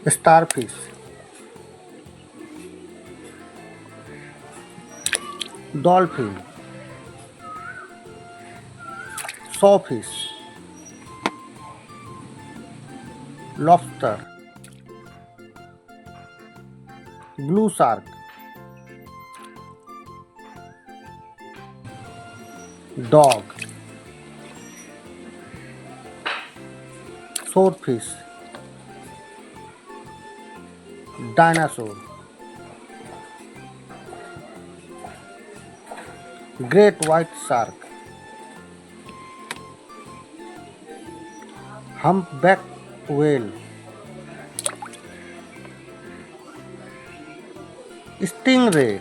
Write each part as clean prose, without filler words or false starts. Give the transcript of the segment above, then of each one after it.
starfish, dolphin, sawfish, lobster, blue shark, dog, swordfish, dinosaur, great white shark, humpback whale, stingray,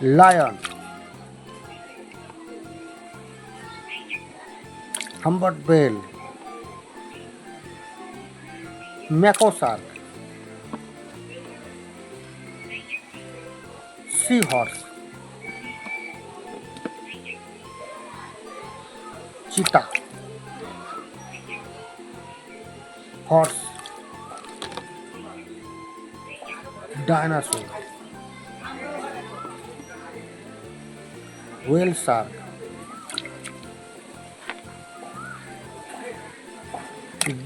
lion, humpback whale, mako shark, seahorse, cheetah, horse, dinosaur, whale shark,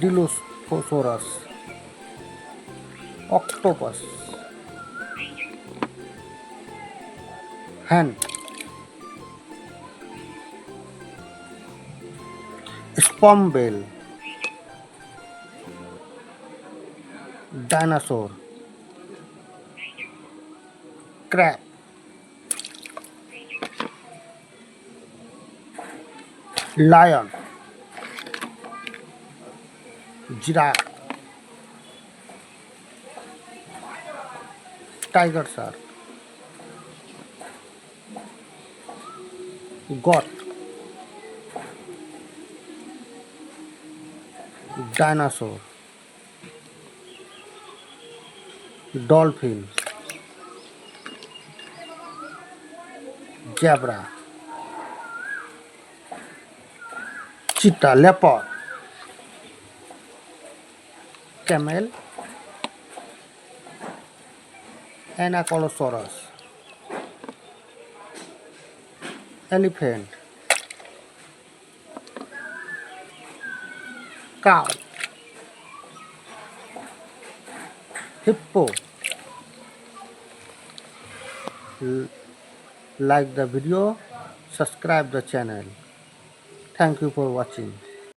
Dilophosaurus, octopus, hen, sperm-whale, dinosaur, crab, lion, giraffe, tiger shark, goat, dinosaur, dolphin, zebra, cheetah, leopard, camel, ankylosaurus, elephant, cow, hippo. Like the video, subscribe the channel. Thank you for watching.